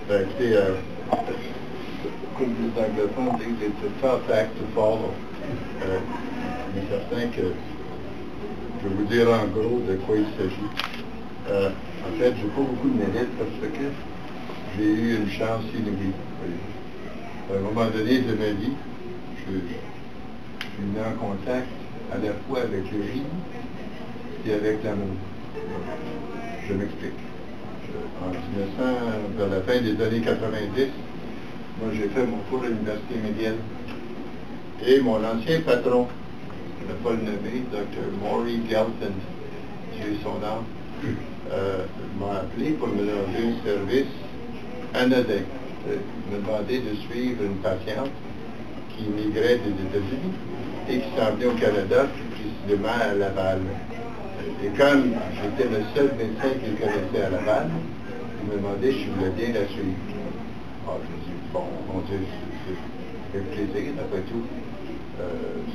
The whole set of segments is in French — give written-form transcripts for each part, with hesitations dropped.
Ben, écoutez, comme les anglophones disent, it's a tough act to follow. Il est certain que je vais vous dire en gros de quoi il s'agit. En fait, j'ai pas beaucoup de mérite parce que j'ai eu une chance inouïe. À un moment donné de ma vie, je suis venu en contact à la fois avec le génie et avec l'amour. Je m'explique. En 1900, vers la fin des années 90, moi j'ai fait mon cours à l'Université McGill. Et mon ancien patron, je ne vais pas le nommer, Dr. Maury Galton, Dieu son âme, m'a appelé pour me demander un service anodin. Il m'a demandé de suivre une patiente qui migrait des États-Unis et qui s'en venait au Canada, plus précisément à Laval. Et comme j'étais le seul médecin qu'il connaissait à Laval, il m'a demandé si je voulais bien la suivre. Ah, je me suis dit, bon, mon Dieu, c'est plaisir, après tout.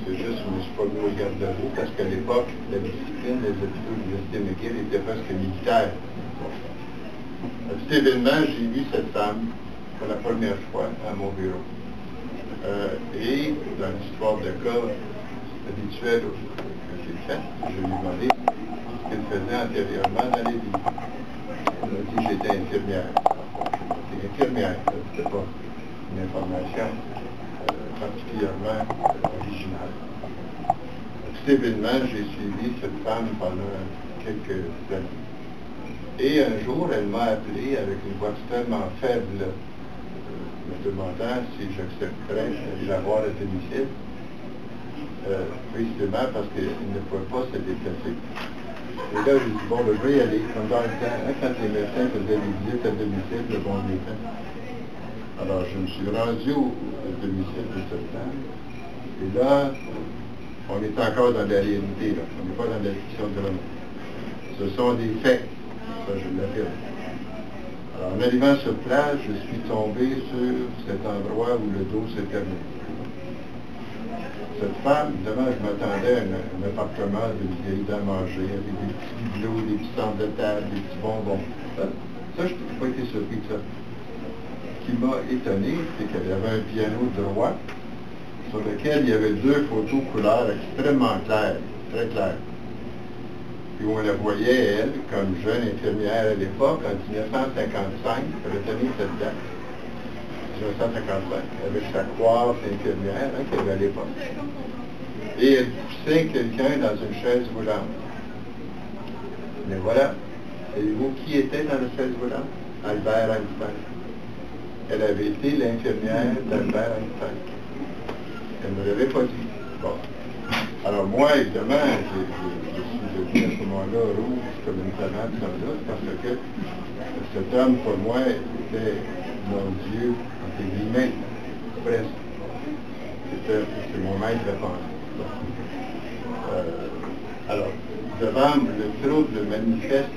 C'est juste, je ne me suis pas mis au garde-à-vous parce qu'à l'époque, la discipline des hôpitaux de l'Université McGill était presque militaire. À cet événement, j'ai vu cette femme pour la première fois à mon bureau. Et dans l'histoire de cas habituelle que j'ai faite, je lui ai demandé ce qu'elle faisait antérieurement dans les vies. Elle m'a dit que j'étais infirmière. J'étais infirmière, c'était pas une information particulièrement originale. À cet événement, j'ai suivi cette femme pendant quelques années. Et un jour, elle m'a appelé avec une voix extrêmement faible, me demandant si j'accepterais de la voir à domicile, précisément parce qu'elle ne pouvait pas se déplacer. Et là, j'ai dit, bon, ben, je vais y aller. Comme dans le temps, hein, quand les médecins faisaient des visites à domicile, le bon vieux temps. Alors, je me suis rendu au domicile de cette femme. Et là, on est encore dans la réalité, là. On n'est pas dans la fiction de l'homme. Ce sont des faits. Ça, je l'affirme. Alors, en arrivant sur place, je suis tombé sur cet endroit où le dos s'est terminé. Cette femme, évidemment, je m'attendais à un appartement d'une vieille dame âgée, avec des petits bibelots, des petits centres de table, des petits bonbons. Ça, je n'ai pas été surpris de ça. Ce qui m'a étonné, c'est qu'elle avait un piano droit sur lequel il y avait deux photos couleurs extrêmement claires, très claires. Puis on la voyait, elle, comme jeune infirmière à l'époque, en 1955, elle a tenu cette date. 1955, avec sa coiffe infirmière qu'il y avait à l'époque. Et elle poussait quelqu'un dans une chaise roulante. Mais voilà, savez-vous qui était dans la chaise roulante? Albert Einstein. Elle avait été l'infirmière d'Albert Einstein. Elle ne me l'avait pas dit. Bon. Alors moi, évidemment, je suis devenu à ce moment-là rouge comme une tomate sans doute, parce que cet homme, pour moi, était mon Dieu, entre guillemets, presque. C'est mon maître de pensée. Alors, devant le trouble manifeste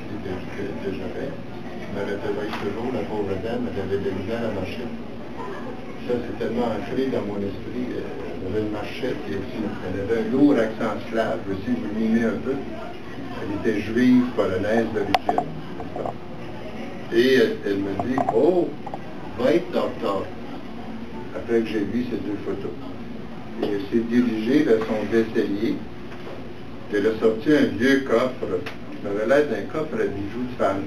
que j'avais, je me rappellerai toujours, la pauvre dame, elle avait de la misère à marcher. Ça, c'est tellement ancré dans mon esprit. Elle avait une marchette et aussi, elle avait un lourd accent slave, aussi, vous mimez un peu. Elle était juive, polonaise d'origine. Et elle me dit, oh, va être docteur. Après que j'ai vu ces deux photos. Et elle s'est dirigée vers son vaisselier. Elle a sorti un vieux coffre, qui m'avait l'air d'un coffre à bijoux de femme.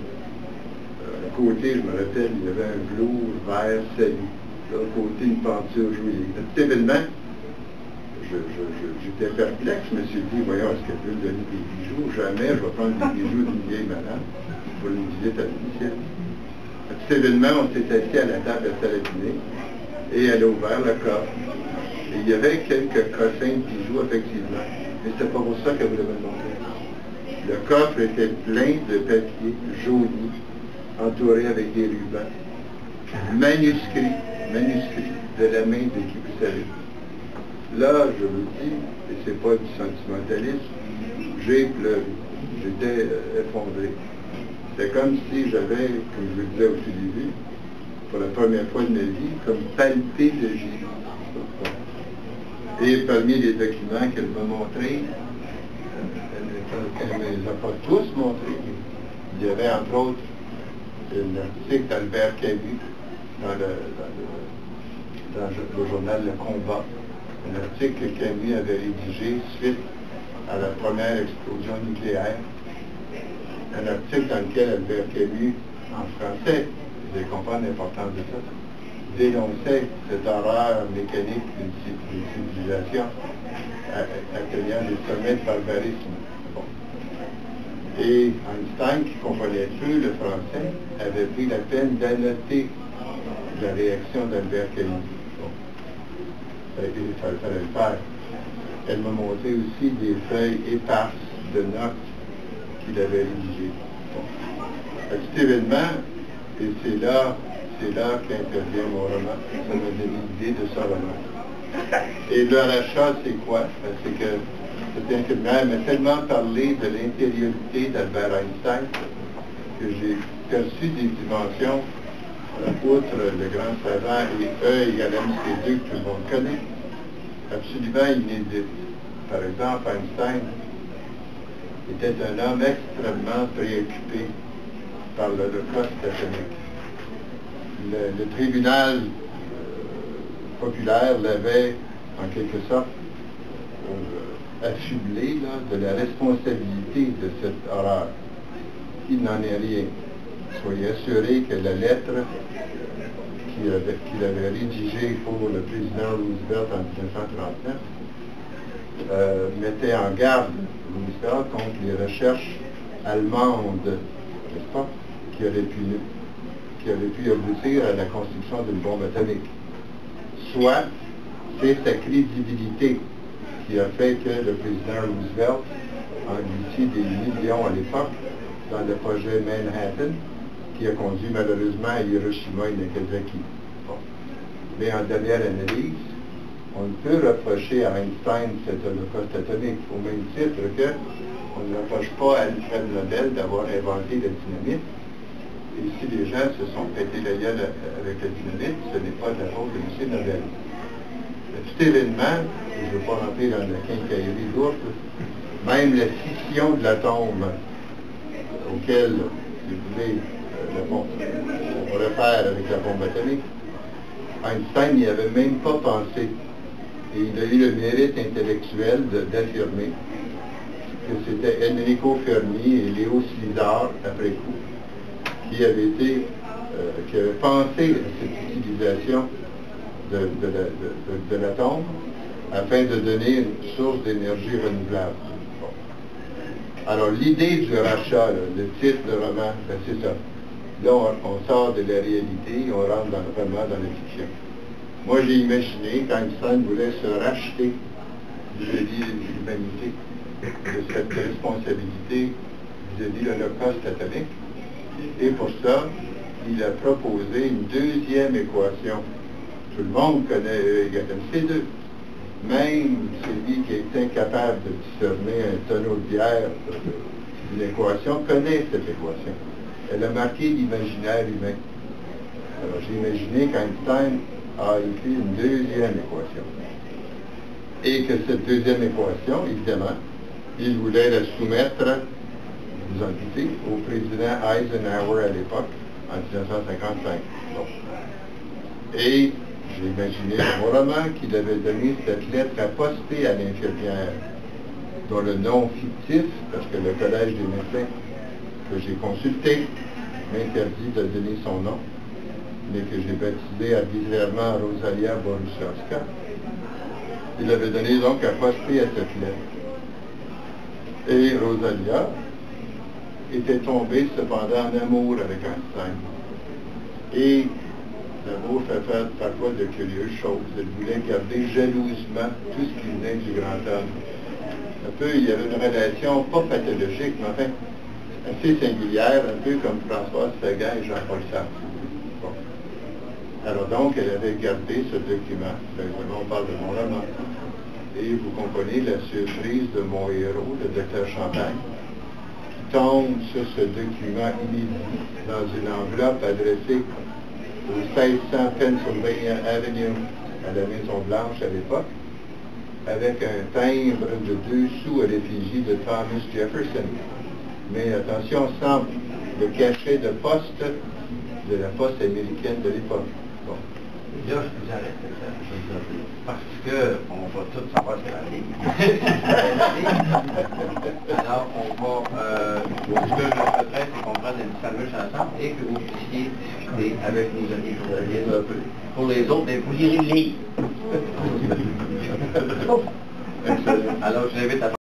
À côté, je me rappelle, il y avait un velours vert sali. De l'autre côté, une peinture jouée. Cet événement, j'étais perplexe. Je me suis dit, voyons, est-ce qu'elle veut me donner des bijoux? Jamais je vais prendre des bijoux d'une vieille madame pour une visite à domicile. À cet événement, on s'est assis à la table à salle à dîner et elle a ouvert le coffre. Et il y avait quelques cossins de bijoux, effectivement. Mais c'est pas pour ça qu'elle voulait me le montrer. Le coffre était plein de papier jauni, entouré avec des rubans, manuscrits de la main de qui vous savez. Là, je vous dis, et c'est pas du sentimentalisme, j'ai pleuré. J'étais effondré. C'est comme si j'avais, comme je vous le disais au tout début, pour la première fois de ma vie, comme palpé de Jésus. Et parmi les documents qu'elle m'a montrés, elle ne me les a pas tous montrés. Il y avait entre autres un article d'Albert Camus dans le journal Le Combat, un article que Camus avait rédigé suite à la première explosion nucléaire, un article dans lequel Albert Camus, en français, vous allez comprendre l'importance de ça, dénonçait cette horreur mécanique d'une civilisation atteignant des sommets de barbarisme. Bon. Et Einstein, qui comprenait peu le français, avait pris la peine d'annoter la réaction d'Albert Camus. Bon. Il fallait le faire. Elle m'a montré aussi des feuilles éparses de notes qu'il avait rédigées. Bon. Cet événement, et c'est là qu'intervient mon roman. Ça m'a donné l'idée de ce roman. Et le rachat, c'est quoi? C'est que cet infirmière m'a tellement parlé de l'intériorité d'Albert Einstein que j'ai perçu des dimensions, outre le grand savant et E égale MC2 que tout le monde connaît, absolument inédites. Par exemple, Einstein était un homme extrêmement préoccupé par l'Holocauste atomique. Le tribunal populaire l'avait, en quelque sorte, affublé de la responsabilité de cette horreur. Il n'en est rien. Soyez assurés que la lettre qu'il avait rédigée pour le président Roosevelt en 1939 mettait en garde Roosevelt contre les recherches allemandes, n'est-ce pas, qui auraient pu aboutir à la construction d'une bombe atomique. Soit, c'est sa crédibilité qui a fait que le président Roosevelt a investi des millions à l'époque dans le projet Manhattan, qui a conduit malheureusement à Hiroshima et Nagasaki. Bon. Mais en dernière analyse, on ne peut reprocher à Einstein cet holocauste atomique, au même titre qu'on ne reproche pas à Alfred Nobel d'avoir inventé la dynamite. Et si les gens se sont pété la gueule avec la dynamite, ce n'est pas de la faute de M. Nobel. Cet événement, je ne veux pas rentrer dans la quincaillerie lourde, même la scission de l'atome, auquel, si vous voulez, on réfère avec la bombe atomique, Einstein n'y avait même pas pensé. Et il a eu le mérite intellectuel d'affirmer que c'était Enrico Fermi et Léo Szilard, après coup, qui avaient pensé à cette utilisation de l'atome afin de donner une source d'énergie renouvelable. Bon. Alors l'idée du rachat, le titre de roman, ben, c'est ça. Là, on sort de la réalité, on rentre vraiment dans la fiction. Moi, j'ai imaginé qu'Einstein voulait se racheter vis-à-vis de l'humanité, de cette responsabilité vis-à-vis de l'Holocauste atomique. Et pour ça, il a proposé une deuxième équation. Tout le monde connaît E égale MC2. Même celui qui est incapable de discerner un tonneau de bière d'une équation connaît cette équation. Elle a marqué l'imaginaire humain. Alors j'ai imaginé qu'Einstein a écrit une deuxième équation. Et que cette deuxième équation, évidemment, il voulait la soumettre, vous en doutez, au président Eisenhower à l'époque, en 1955. Bon. Et j'ai imaginé dans mon roman qu'il avait donné cette lettre à poster à l'infirmière, dont le nom fictif, parce que le Collège des médecins que j'ai consulté m'interdit de donner son nom, mais que j'ai baptisé arbitrairement Rosalia Borussowska. Il avait donné donc à poster à cette lettre. Et Rosalia était tombée cependant en amour avec Einstein. Et l'amour fait faire parfois de curieuses choses. Elle voulait garder jalousement tout ce qui venait du grand homme. Il y avait une relation pas pathologique, mais enfin assez singulière, un peu comme Françoise Sagan et Jean-Paul Sartre. Bon. Alors donc, elle avait gardé ce document. On parle de mon roman. Et vous comprenez la surprise de mon héros, le docteur Champagne, qui tombe sur ce document inédit dans une enveloppe adressée au 1600 Pennsylvania Avenue, à la Maison-Blanche à l'époque, avec un timbre de 2 sous à l'effigie de Thomas Jefferson. Mais attention, sans le cachet de poste de la poste américaine de l'époque. Bon. Là, je vous arrête, parce qu'on va tous savoir ce qu'elle a dit. Alors, ce que je souhaiterais, c'est qu'on prenne une sandwich ensemble et que vous puissiez discuter avec nos amis journalistes un peu. Pour les autres, ben, vous irez le lire. Alors, je vous invite à